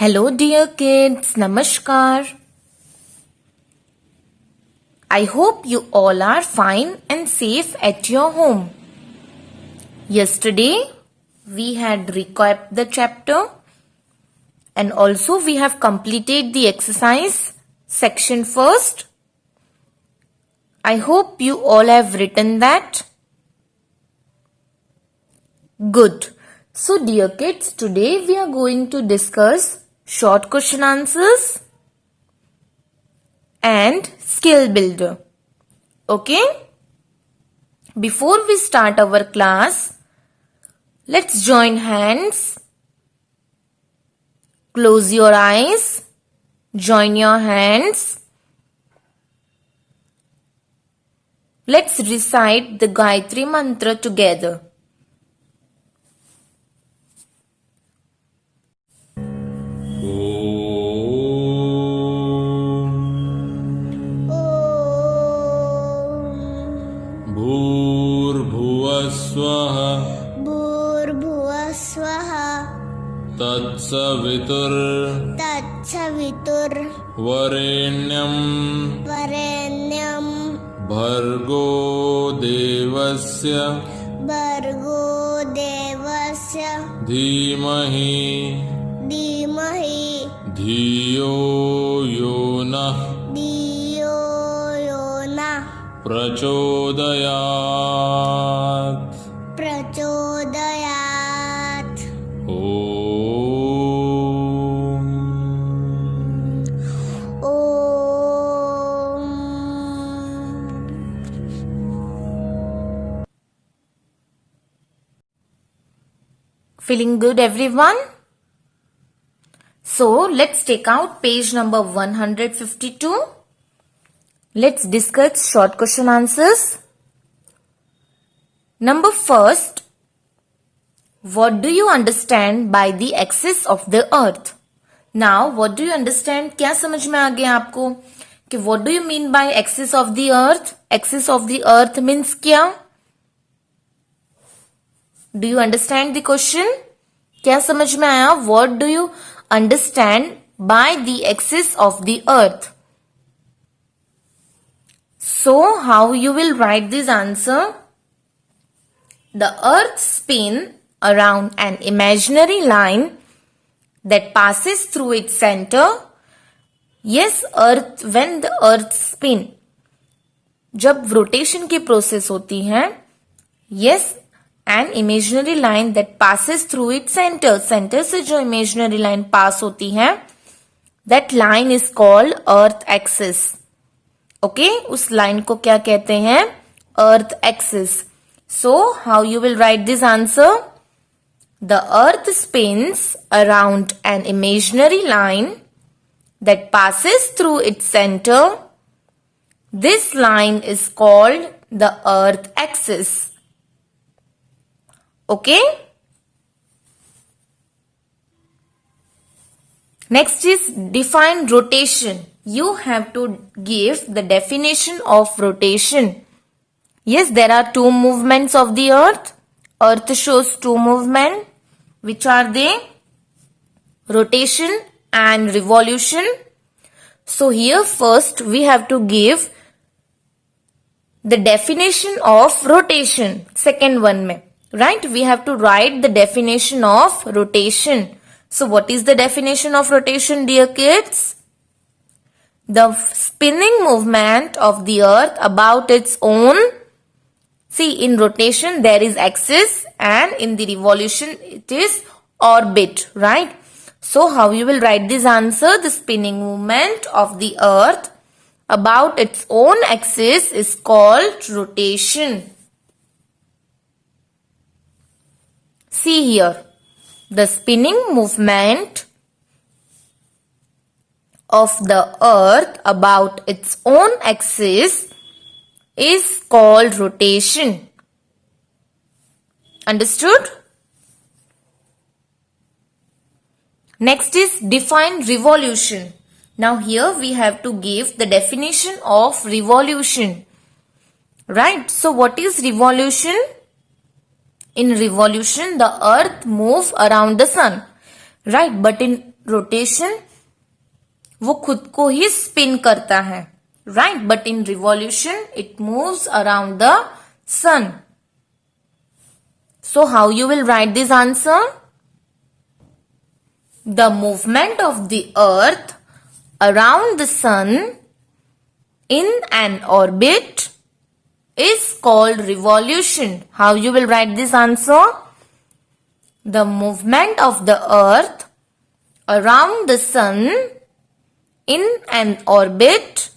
Hello dear kids, Namaskar. I hope you all are fine and safe at your home. Yesterday we had recapped the chapter and also we have completed the exercise section first. I hope you all have written that. Good. So dear kids, today we are going to discuss short question answers and skill builder. Okay? Before we start our class, let's join hands. Close your eyes. Join your hands. Let's recite the Gayatri Mantra together. भूर्भुवस्वः भूर्भुवस्वः तत्सवितुर्वरेण्यं तत्सवितुर्वरेण्यं भर्गो देवस्य धीमहि धियो यो नः प्रचोदयात् ॐ Feeling good everyone? So let's take out page number 152. Let's discuss short question answers. Number first, what do you understand by the axis of the earth? Now, what do you understand? क्या समझ में आ गया आपको कि what do you mean by axis of the earth? Axis of the earth means क्या? Do you understand the question? क्या समझ में आया? What do you understand by the axis of the earth? So, how you will write this answer? The earth spin around an imaginary line that passes through its center. Yes, earth, when the earth spin, जब rotation की process होती है, yes, an imaginary line that passes through its center. Center से जो imaginary line pass होती है, that line is called earth axis. Okay, उस line को क्या कहते हैं? Earth axis. So, how you will write this answer? The earth spins around an imaginary line that passes through its center. This line is called the earth axis. Okay? Next is define rotation. You have to give the definition of rotation. Yes, there are two movements of the earth. Earth shows two movements. Which are they? Rotation and revolution. So here first we have to give the definition of rotation. Second one mein. Right? We have to write the definition of rotation. So what is the definition of rotation, dear kids? The spinning movement of the earth about its own. See, in rotation there is axis and in the revolution it is orbit, right? So how you will write this answer? The spinning movement of the earth about its own axis is called rotation. See here, the spinning movement of the earth about its own axis is called rotation. Understood? Next is define revolution. Now here we have to give the definition of revolution. Right? So what is revolution? In revolution, the earth moves around the sun. Right? But in rotation वो खुद को ही spin करता है, right, but in revolution it moves around the sun. So how you will write this answer? The movement of the earth around the sun in an orbit is called revolution. How you will write this answer? The movement of the earth around the sun in an orbit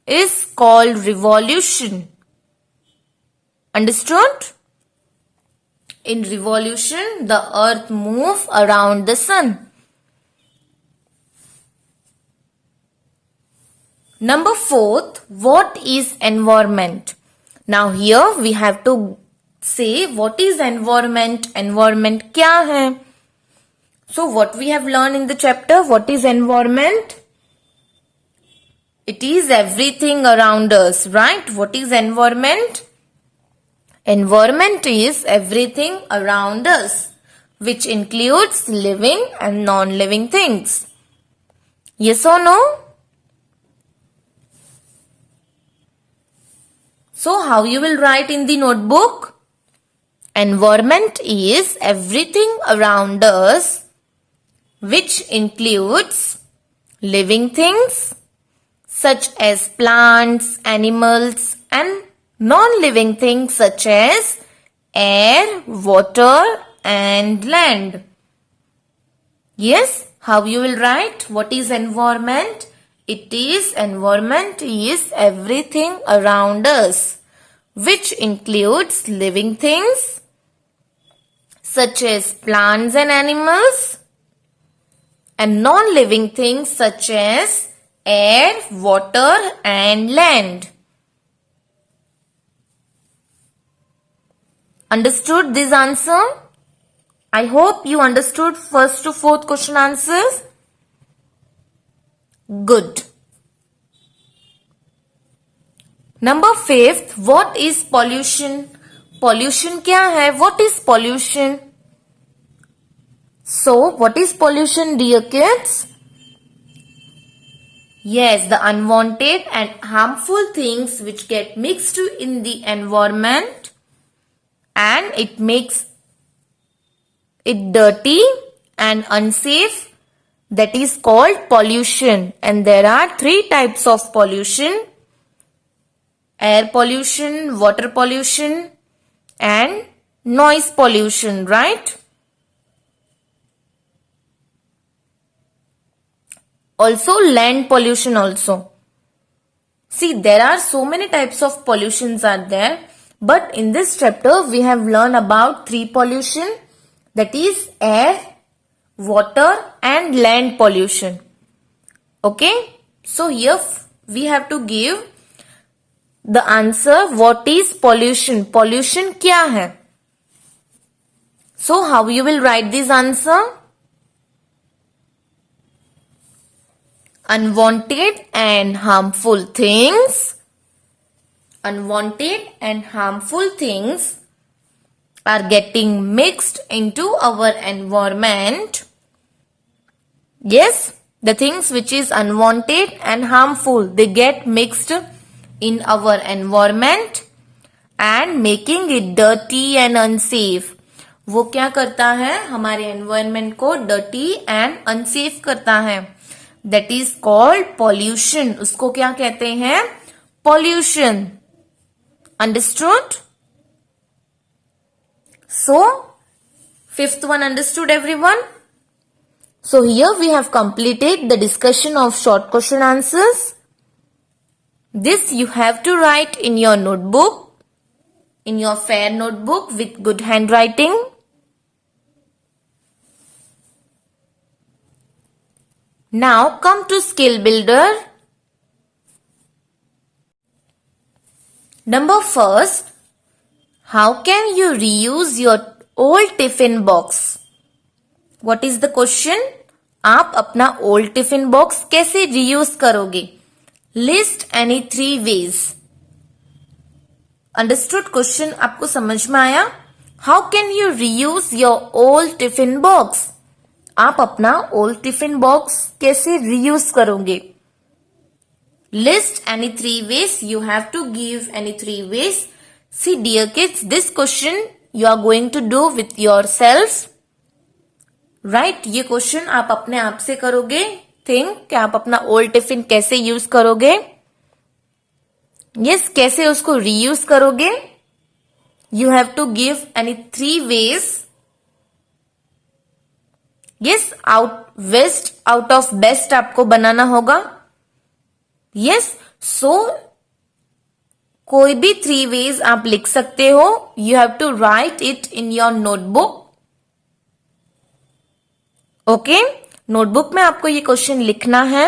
is called revolution. Understood? In revolution, the earth moves around the sun. Number 4, what is environment? Now here we have to say what is environment. Environment क्या है? So what we have learned in the chapter, what is environment? It is everything around us, right? What is environment? Environment is everything around us, which includes living and non-living things. Yes or no? So how you will write in the notebook? Environment is everything around us, which includes living things such as plants, animals, and non-living things such as air, water, and land. Yes, how you will write? What is environment? Environment is everything around us, which includes living things such as plants and animals, and non-living things such as air, water, and land. Understood this answer? I hope you understood first to fourth question answers. Good. Number 5, what is pollution? Pollution क्या है? What is pollution? So, what is pollution, dear kids? Yes, the unwanted and harmful things which get mixed in the environment and it makes it dirty and unsafe. That is called pollution. And there are 3 types of pollution: air pollution, water pollution, and noise pollution, right? Also land pollution also. See, there are so many types of pollutions are there. But in this chapter, we have learned about 3 pollution, that is air, water, and land pollution. Okay? So here we have to give the answer, what is pollution? Pollution क्या है? So how you will write this answer? Unwanted and harmful things. Unwanted and harmful things are getting mixed into our environment. Yes, the things which is unwanted and harmful, they get mixed in our environment and making it dirty and unsafe. वो क्या करता है? हमारे environment को dirty and unsafe करता है. That is called pollution. उसको क्या कहते हैं? Pollution. Understood? So, 5th one understood, everyone? So here we have completed the discussion of short question answers. This you have to write in your notebook, in your fair notebook with good handwriting. Now come to skill builder. Number 1, how can you reuse your old tiffin box? What is the question? आप अपना old tiffin box कैसे reuse करोगे? List any 3 ways. Understood question? आपको समझ में आया? How can you reuse your old tiffin box? आप अपना ओल्ड टिफिन बॉक्स कैसे रीयूज करोगे? List any 3 ways. You have to give any 3 ways. See dear kids, this question you are going to do with yourself. Right? ये question आप अपने आप से करोगे. थिंक कि आप अपना ओल्ड टिफिन कैसे यूज करोगे. Yes, कैसे उसको रीयूज करोगे. You have to give any 3 ways. Yes, out of best आपको बनाना होगा. Yes, so कोई भी 3 ways आप लिख सकते हो. You have to write it in your notebook. Okay? Notebook में आपको ये क्वेश्चन लिखना है.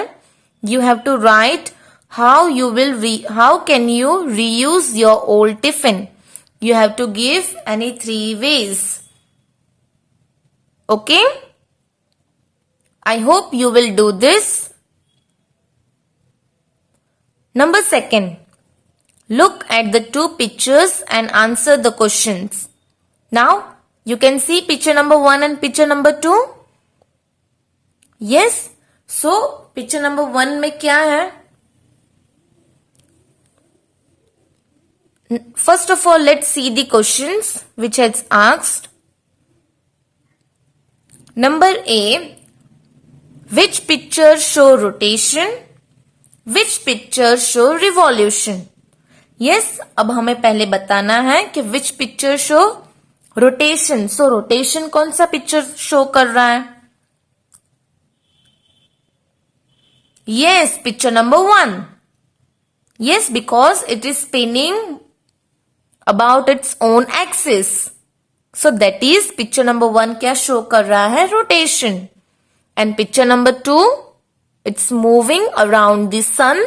You have to write how can you reuse your old tiffin. You have to give any 3 ways. Okay? I hope you will do this. Number 2. Look at the 2 pictures and answer the questions. Now, you can see picture number 1 and picture number 2. Yes. So, picture number 1 में क्या है? First of all, let's see the questions which has asked. Number A. Which picture show rotation? Which picture show revolution? Yes, अब हमें पहले बताना है कि which picture show rotation. So rotation कौन सा picture show कर रहा है? Yes, picture number 1. Yes, because it is spinning about its own axis. So that is picture number 1 क्या show कर रहा है? Rotation. And picture number 2, it's moving around the sun.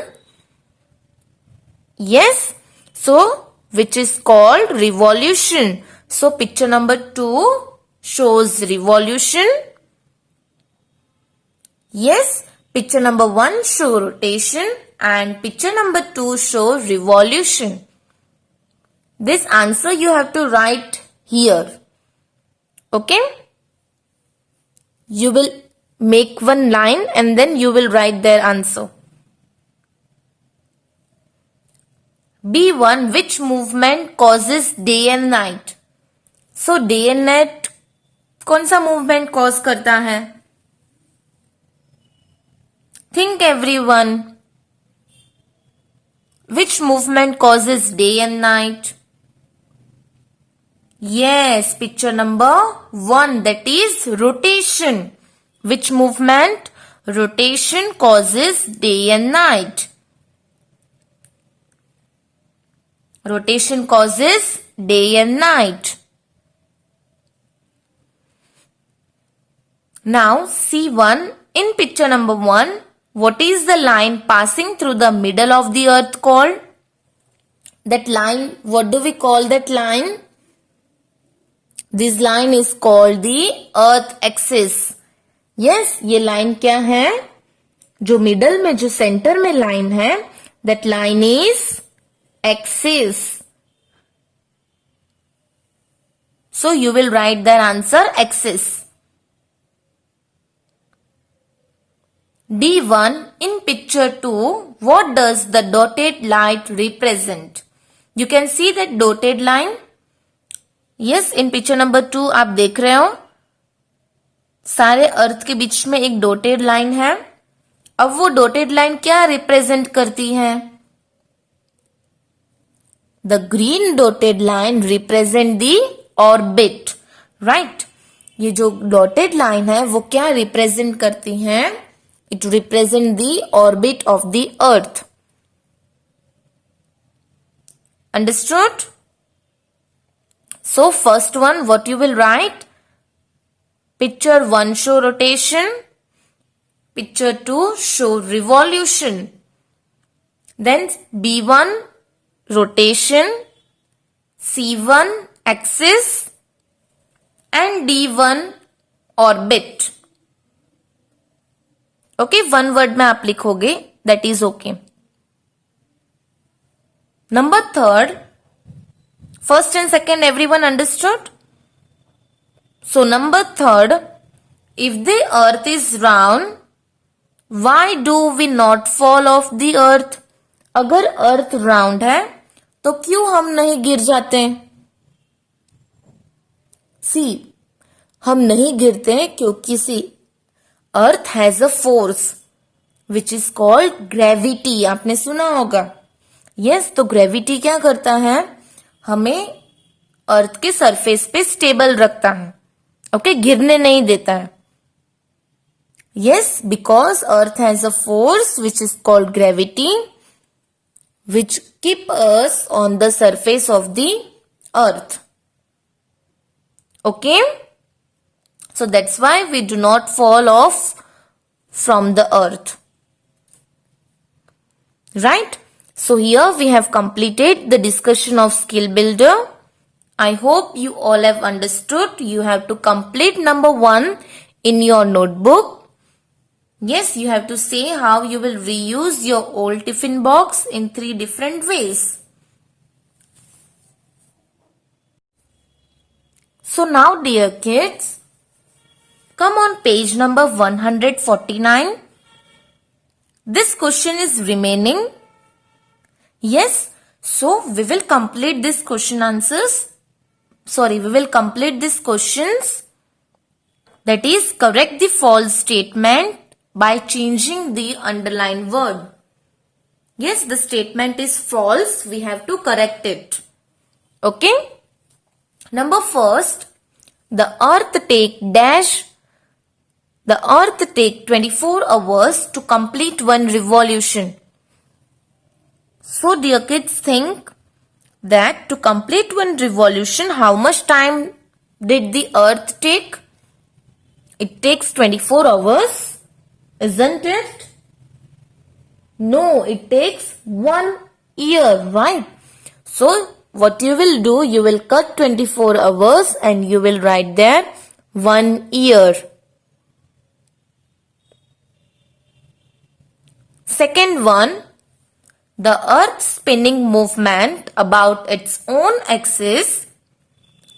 Yes. So, which is called revolution. So, picture number 2 shows revolution. Yes. Picture number 1 show rotation and picture number 2 show revolution. This answer you have to write here. Okay. You will make one line and then you will write their answer. B1. Which movement causes day and night? So day and night कौन सा movement cause करता है? Think everyone. Which movement causes day and night? Yes, picture number 1, that is rotation. Which movement? Rotation causes day and night. Rotation causes day and night. Now, C1. In picture number 1, what is the line passing through the middle of the earth called? That line, what do we call that line? This line is called the earth axis. Yes, ये line क्या है? जो middle में, जो centre में line है, that line is axis. So you will write their answer axis. D1. In picture 2, what does the dotted line represent? You can see that dotted line. Yes, in picture number 2 आप देख रहे हो सारे अर्थ के बीच में एक dotted line है. अब वो डॉटेड लाइन क्या रिप्रेजेंट करती है? The green dotted line represent the orbit. Right. ये जो डॉटेड लाइन है वो क्या रिप्रेजेंट करती है? It represent the orbit of the earth. Understood? So first one, what you will write? Picture 1 show rotation. Picture 2 show revolution. Then B1 rotation, C1 axis and D1 orbit. Okay, one word में आप लिखोगे, that is okay. Number 3, first and second everyone understood? So number 3, If the earth is round, why do we not fall off the earth? अगर अर्थ round है तो क्यों हम नहीं गिर जाते? सी, हम नहीं गिरते क्योंकि see earth has a force which is called gravity. आपने सुना होगा. यस, तो ग्रेविटी क्या करता है? हमें अर्थ के सरफेस पे स्टेबल रखता है. ओके, गिरने नहीं देता है. Yes, because earth has a force which is called gravity, which keep us on the surface of the earth. Okay? So that's why we do not fall off from the earth. Right? So here we have completed the discussion of skill builder. I hope you all have understood. You have to complete number 1 in your notebook. Yes, you have to say how you will reuse your old tiffin box in 3 different ways. So now dear kids, come on page number 149. This question is remaining. Yes, so we will complete this question answers. We will complete these questions. That is, correct the false statement by changing the underlined word. Yes, the statement is false. We have to correct it. Okay. Number first, the earth take 24 hours to complete one revolution. So dear kids, think that to complete one revolution, how much time did the earth take? It takes 24 hours. Isn't it? No, it takes 1 year, right? So, what you will do, you will cut 24 hours and you will write there 1 year. Second one, the earth spinning movement about its own axis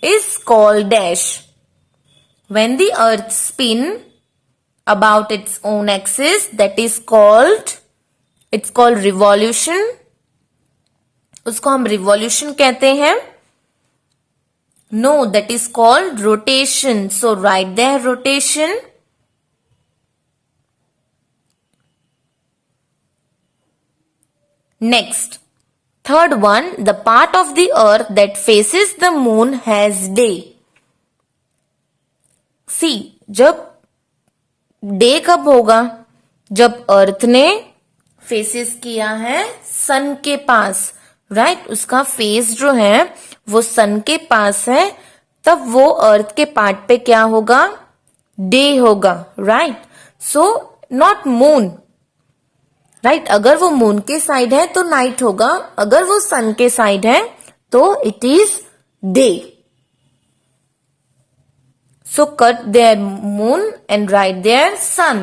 is called dash. When the earth spin about its own axis, that is called, it's called revolution. उसको हम revolution कहते हैं. No, that is called rotation. So write there rotation. Next, third one, the part of the earth that faces the moon has day. See, जब day कब होगा? जब अर्थ ने faces किया है सन के पास, राइट? उसका फेस जो है वो सन के पास है, तब वो अर्थ के पार्ट पे क्या होगा? डे होगा, right? So not moon, right? अगर वो मून के साइड है तो नाइट होगा, अगर वो सन के साइड है तो it is day. So cut their moon and write their sun.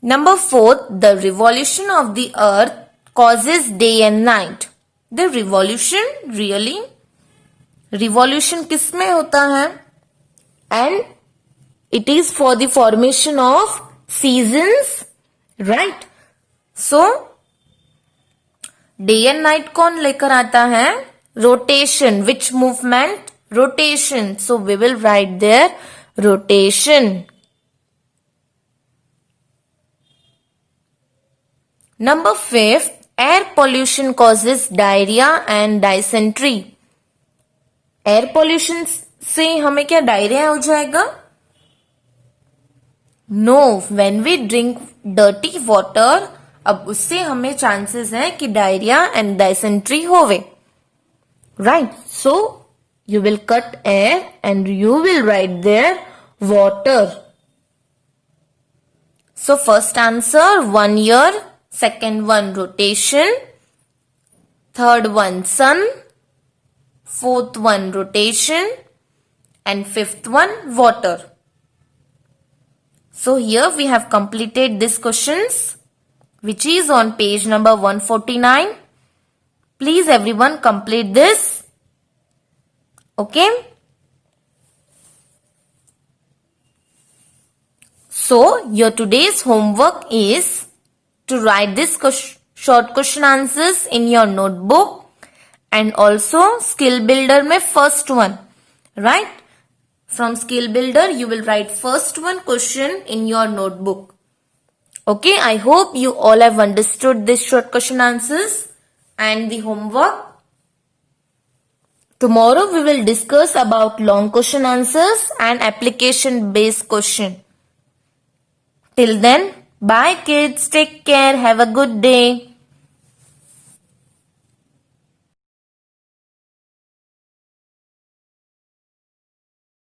Number 4, the revolution of the earth causes day and night. The revolution, really? Revolution किसमें होता है? And it is for the formation of seasons, right? So, day and night कौन लेकर आता है? Rotation. Which movement? Rotation. So we will write there rotation. Number 5, air pollution causes diarrhea and dysentery. Air pollution से हमें क्या diarrhoea हो जाएगा? No, when we drink dirty water, अब उससे हमें चांसेस है कि डायरिया एंड डायसेंट्री होवे. Right, so you will cut air and you will write there water. So first answer 1 year, second one rotation, third one sun, fourth one rotation, and fifth one water. So here we have completed these questions, which is on page number 149. Please everyone complete this. Okay. So your today's homework is to write this short question answers in your notebook and also skill builder mein first one, right? From skill builder you will write first one question in your notebook. Okay, I hope you all have understood this short question answers and the homework. Tomorrow we will discuss about long question answers and application based question. Till then, bye kids, take care, have a good day.